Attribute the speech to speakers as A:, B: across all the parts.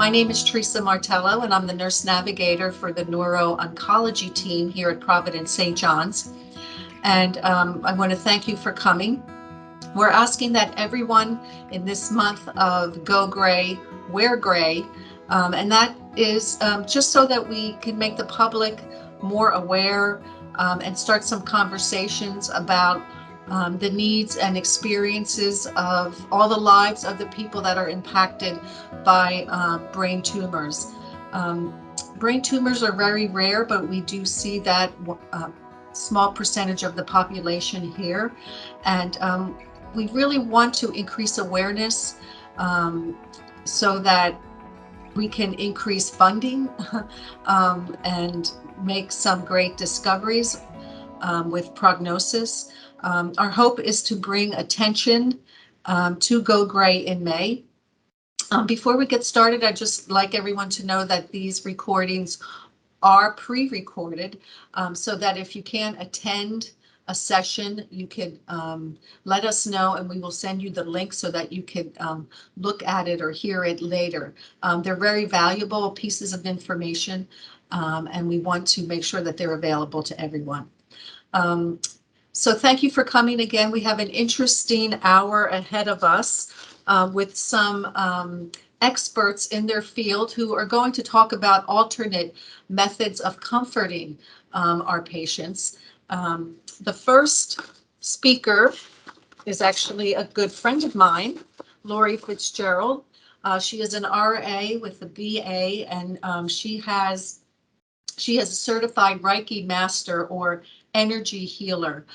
A: My name is Teresa Martello, and I'm the nurse navigator for the neuro-oncology team here at Providence St. John's. And I want to thank you for coming. We're asking that everyone in this month of Go Gray, Wear Gray, and that is just so that we can make the public more aware and start some conversations about the needs and experiences of all the lives of the people that are impacted by brain tumors. Brain tumors are very rare, but we do see that small percentage of the population here. And we really want to increase awareness so that we can increase funding and make some great discoveries with prognosis. Our hope is to bring attention to Go Gray in May. Before we get started, I'd just like everyone to know that these recordings are pre-recorded so that if you can't attend a session, you can let us know and we will send you the link so that you can look at it or hear it later. They're very valuable pieces of information and we want to make sure that they're available to everyone. So thank you for coming again. We have an interesting hour ahead of us with some experts in their field who are going to talk about alternate methods of comforting our patients. The first speaker is actually a good friend of mine, Lori Fitzgerald. She is an RA with a BA, and she has a certified Reiki master or energy healer.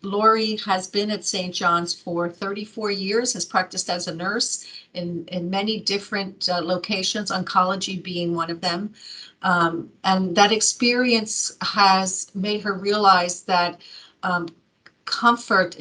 A: Lori has been at St. John's for 34 years, has practiced as a nurse in many different locations, oncology being one of them. And that experience has made her realize that comfort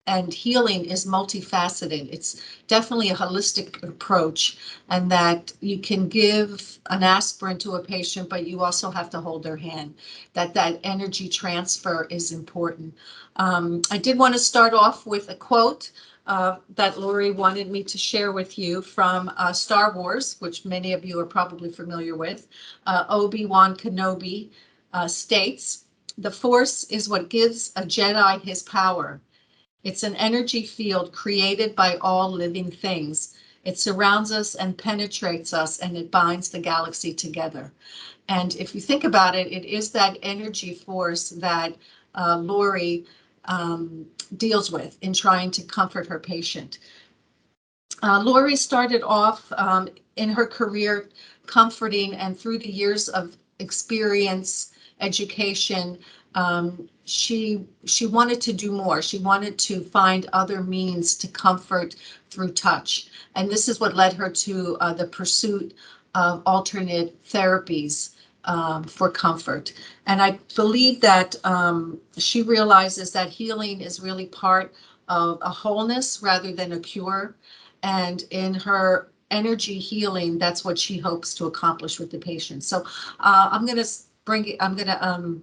A: and healing is multifaceted. It's definitely a holistic approach, and that you can give an aspirin to a patient, but you also have to hold their hand, that energy transfer is important. I did want to start off with a quote that Lori wanted me to share with you from Star Wars, which many of you are probably familiar with. Obi-Wan Kenobi states, "The Force is what gives a Jedi his power. It's an energy field created by all living things. It surrounds us and penetrates us, and it binds the galaxy together." And if you think about it, it is that energy force that Lori deals with in trying to comfort her patient. Lori started off in her career comforting, and through the years of experience, education, she wanted to do more. She wanted to find other means to comfort through touch. And this is what led her to the pursuit of alternate therapies for comfort. And I believe that she realizes that healing is really part of a wholeness rather than a cure. And in her energy healing, that's what she hopes to accomplish with the patient. So I'm going to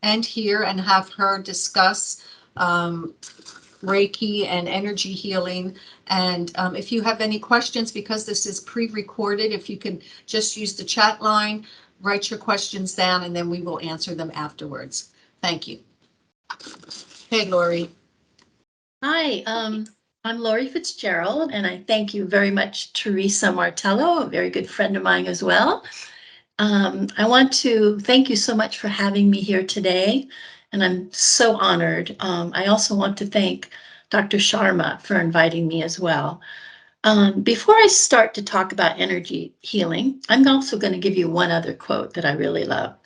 A: end here and have her discuss Reiki and energy healing. And if you have any questions, because this is pre-recorded, if you can just use the chat line, write your questions down, and then we will answer them afterwards. Thank you. Hey, Lori.
B: Hi, I'm Lori Fitzgerald, and I thank you very much, Teresa Martello, a very good friend of mine as well. I want to thank you so much for having me here today, and I'm so honored. I also want to thank Dr. Sharma for inviting me as well. Before I start to talk about energy healing, I'm also going to give you one other quote that I really love.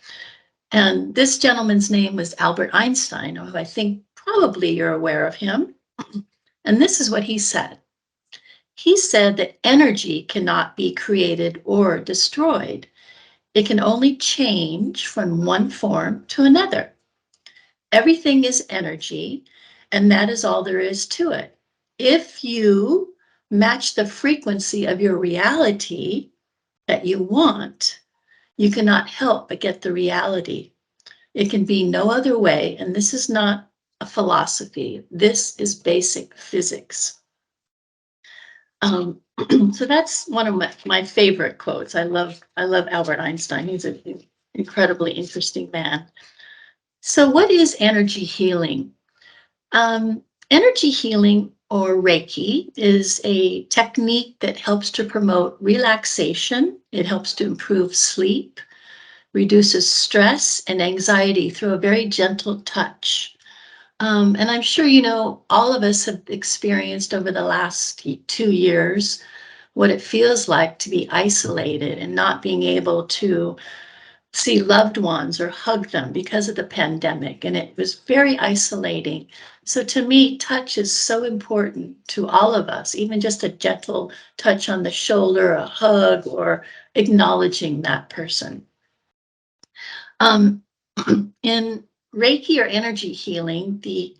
B: And this gentleman's name was Albert Einstein, who I think probably you're aware of him. And this is what he said. He said that energy cannot be created or destroyed. It can only change from one form to another. Everything is energy, and that is all there is to it. If you match the frequency of your reality that you want, you cannot help but get the reality. It can be no other way, and this is not a philosophy. This is basic physics. So that's one of my favorite quotes. I love Albert Einstein. He's an incredibly interesting man. So what is energy healing? Energy healing, or Reiki, is a technique that helps to promote relaxation. It helps to improve sleep, reduces stress and anxiety through a very gentle touch. And I'm sure, all of us have experienced over the last 2 years what it feels like to be isolated and not being able to see loved ones or hug them because of the pandemic. And it was very isolating. So to me, touch is so important to all of us, even just a gentle touch on the shoulder, a hug, or acknowledging that person. In Reiki or energy healing, the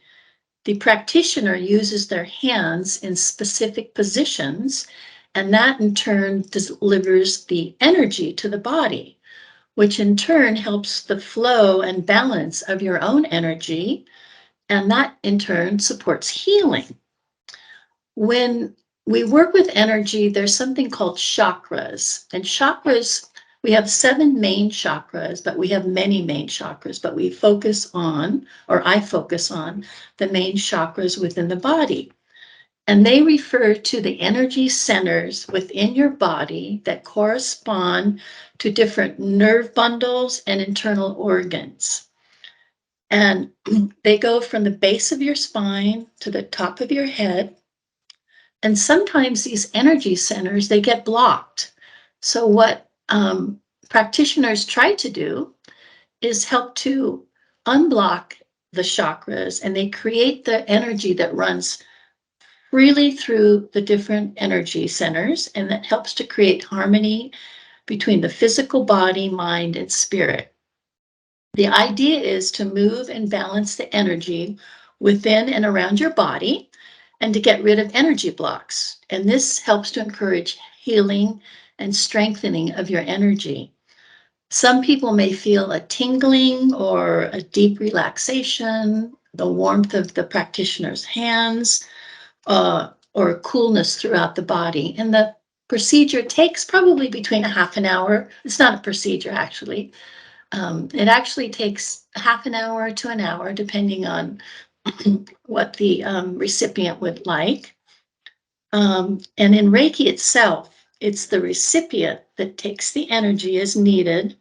B: practitioner uses their hands in specific positions, and that in turn delivers the energy to the body, which in turn helps the flow and balance of your own energy, and that in turn supports healing. When we work with energy, there's something called chakras, and chakras, we have 7 main chakras, but we have many main chakras, but we focus on, or I focus on, the main chakras within the body. And they refer to the energy centers within your body that correspond to different nerve bundles and internal organs. And they go from the base of your spine to the top of your head. And sometimes these energy centers, they get blocked. So what practitioners try to do is help to unblock the chakras, and they create the energy that runs freely through the different energy centers, and that helps to create harmony between the physical body, mind, and spirit. The idea is to move and balance the energy within and around your body, and to get rid of energy blocks. And this helps to encourage healing and strengthening of your energy. Some people may feel a tingling or a deep relaxation, the warmth of the practitioner's hands, or coolness throughout the body. And the procedure takes probably between a half an hour. It's not a procedure, actually. It actually takes half an hour to an hour, depending on what the recipient would like. And in Reiki itself, it's the recipient that takes the energy as needed,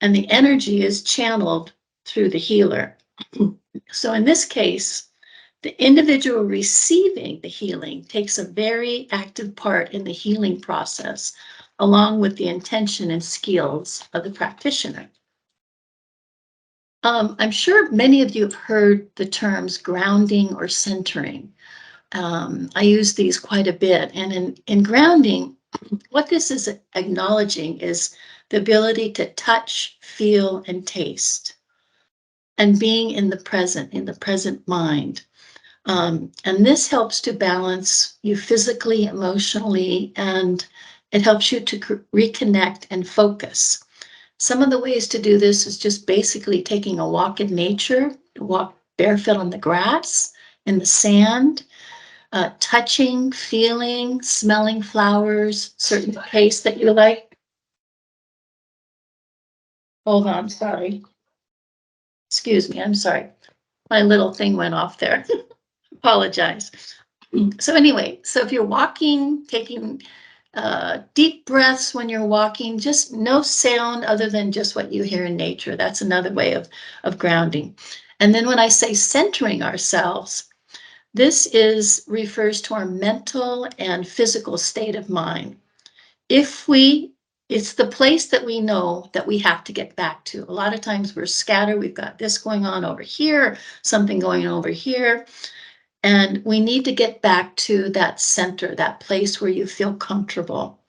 B: and the energy is channeled through the healer. So in this case, the individual receiving the healing takes a very active part in the healing process, along with the intention and skills of the practitioner. I'm sure many of you have heard the terms grounding or centering. I use these quite a bit. And in grounding, what this is acknowledging is the ability to touch, feel, and taste, and being in the present mind. And this helps to balance you physically, emotionally, and it helps you to reconnect and focus. Some of the ways to do this is just basically taking a walk in nature, walk barefoot on the grass, in the sand, touching, feeling, smelling flowers, certain taste that you like. Hold on, sorry. Excuse me, I'm sorry. My little thing went off there. Apologize. So anyway, so if you're walking, taking deep breaths when you're walking, just no sound other than just what you hear in nature. That's another way of grounding. And then when I say centering ourselves, this refers to our mental and physical state of mind. It's the place that we know that we have to get back to. A lot of times we're scattered. We've got this going on over here, something going over here. And we need to get back to that center, that place where you feel comfortable.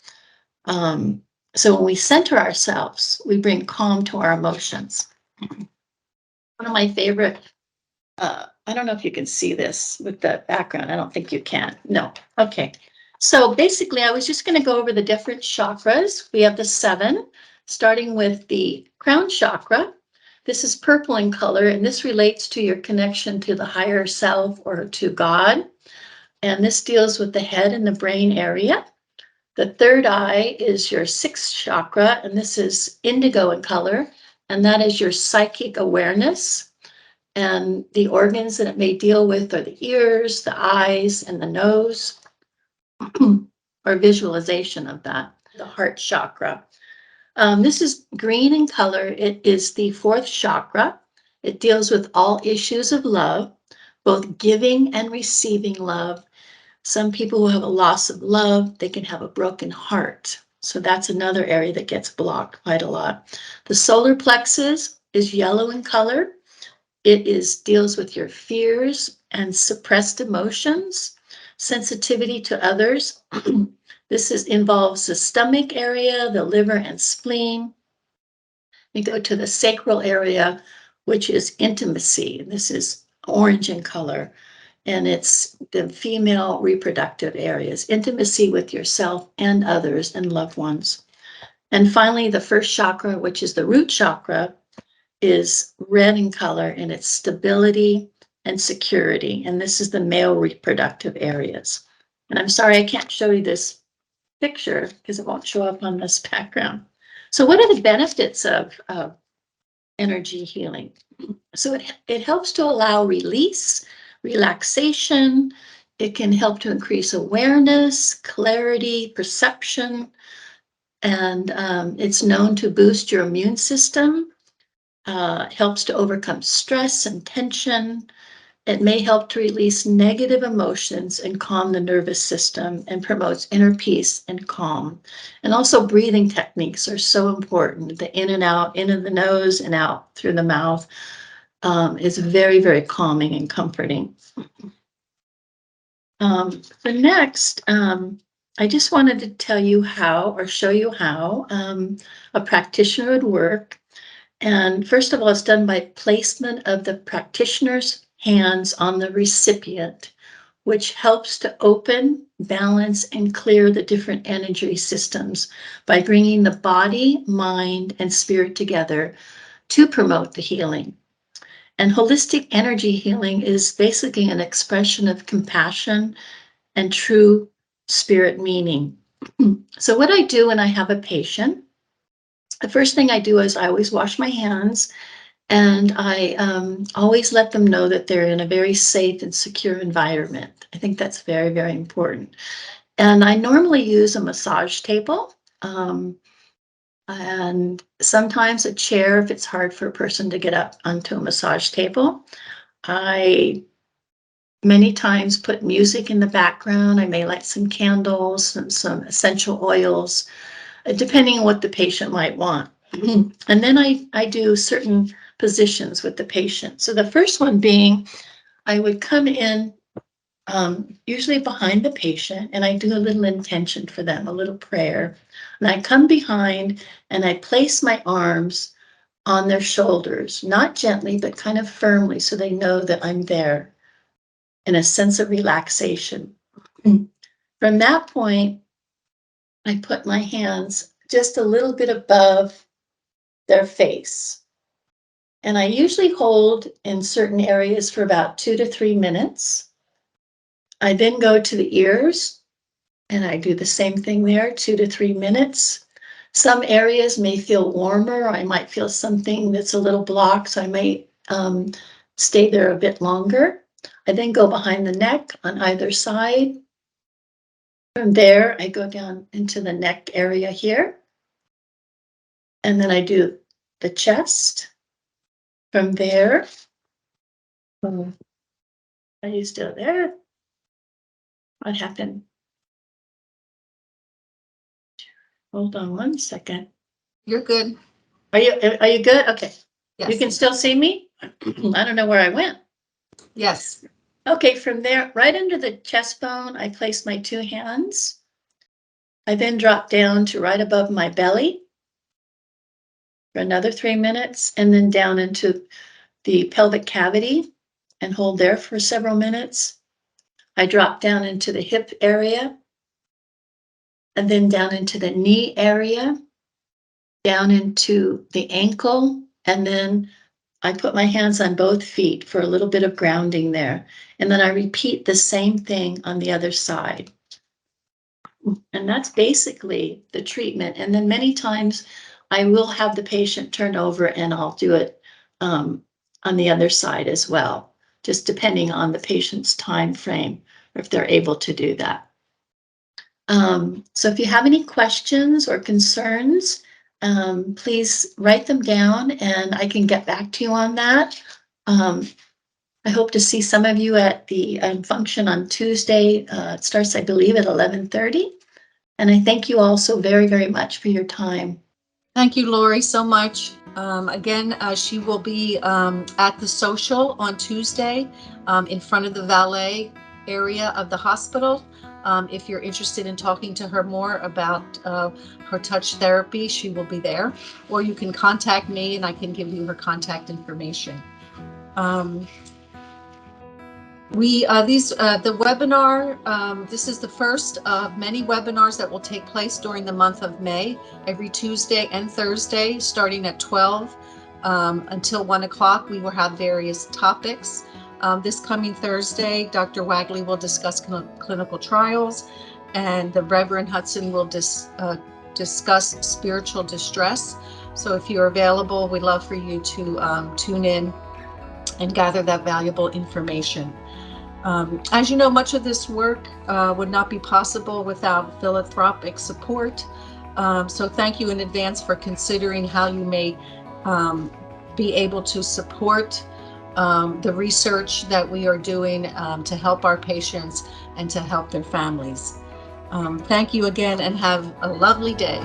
B: So when we center ourselves, we bring calm to our emotions. One of my favorite, I don't know if you can see this with the background. I don't think you can. No. Okay. So basically, I was just going to go over the different chakras. We have the 7, starting with the crown chakra. This is purple in color, and this relates to your connection to the higher self or to God. And this deals with the head and the brain area. The third eye is your sixth chakra, and this is indigo in color, and that is your psychic awareness. And the organs that it may deal with are the ears, the eyes, and the nose, or visualization of that, the heart chakra. This is green in color. It is the fourth chakra. It deals with all issues of love, both giving and receiving love. Some people who have a loss of love, they can have a broken heart. So that's another area that gets blocked quite a lot. The solar plexus is yellow in color. It deals with your fears and suppressed emotions, sensitivity to others. This involves the stomach area, the liver and spleen. We go to the sacral area, which is intimacy. This is orange in color, and it's the female reproductive areas, intimacy with yourself and others and loved ones. And finally, the first chakra, which is the root chakra, is red in color, and it's stability and security. And this is the male reproductive areas. And I'm sorry, I can't show you this picture because it won't show up on this background. So what are the benefits of energy healing? So it helps to allow release, relaxation. It can help to increase awareness, clarity, perception, and it's known to boost your immune system. Helps to overcome stress and tension. It may help to release negative emotions and calm the nervous system, and promotes inner peace and calm. And also breathing techniques are so important. The in and out, in of the nose and out through the mouth is very, very calming and comforting. The next, I just wanted to tell you how, or show you how a practitioner would work. And first of all, it's done by placement of the practitioner's hands on the recipient, which helps to open, balance, and clear the different energy systems by bringing the body, mind, and spirit together to promote the healing. And holistic energy healing is basically an expression of compassion and true spirit meaning. So what I do when I have a patient, the first thing I do is I always wash my hands, and I always let them know that they're in a very safe and secure environment. I think that's very, very important. And I normally use a massage table, and sometimes a chair if it's hard for a person to get up onto a massage table. I many times put music in the background. I may light some candles and some essential oils, depending on what the patient might want. And then I do certain positions with the patient. So the first one being, I would come in usually behind the patient, and I do a little intention for them, a little prayer. And I come behind and I place my arms on their shoulders, not gently, but kind of firmly, so they know that I'm there in a sense of relaxation. From that point, I put my hands just a little bit above their face. And I usually hold in certain areas for about 2 to 3 minutes. I then go to the ears, and I do the same thing there, 2 to 3 minutes. Some areas may feel warmer, or I might feel something that's a little blocked, so I may stay there a bit longer. I then go behind the neck on either side. From there, I go down into the neck area here. And then I do the chest. From there, are you still there? What happened? Hold on one second.
A: You're good.
B: Are you good? Okay.
A: Yes.
B: You can still see me? I don't know where I went.
A: Yes.
B: Okay, from there, right under the chest bone, I place my 2 hands. I then drop down to right above my belly for another 3 minutes, and then down into the pelvic cavity and hold there for several minutes. I drop down into the hip area, and then down into the knee area, down into the ankle, and then I put my hands on both feet for a little bit of grounding there. And then I repeat the same thing on the other side. And that's basically the treatment. And then many times I will have the patient turn over and I'll do it on the other side as well, just depending on the patient's time frame, or if they're able to do that. So if you have any questions or concerns, please write them down and I can get back to you on that. I hope to see some of you at the function on Tuesday. It starts, I believe, at 11:30. And I thank you all so very, very much for your time.
A: Thank you, Lori, so much. Again, she will be at the social on Tuesday in front of the valet area of the hospital. If you're interested in talking to her more about her touch therapy, she will be there. Or you can contact me and I can give you her contact information. The webinar, this is the first of many webinars that will take place during the month of May, every Tuesday and Thursday, starting at 12 until 1 o'clock. We will have various topics. This coming Thursday, Dr. Wagley will discuss clinical trials, and the Reverend Hudson will discuss spiritual distress. So if you're available, we'd love for you to tune in and gather that valuable information. As you know, much of this work would not be possible without philanthropic support. So thank you in advance for considering how you may be able to support the research that we are doing to help our patients and to help their families. Thank you again and have a lovely day.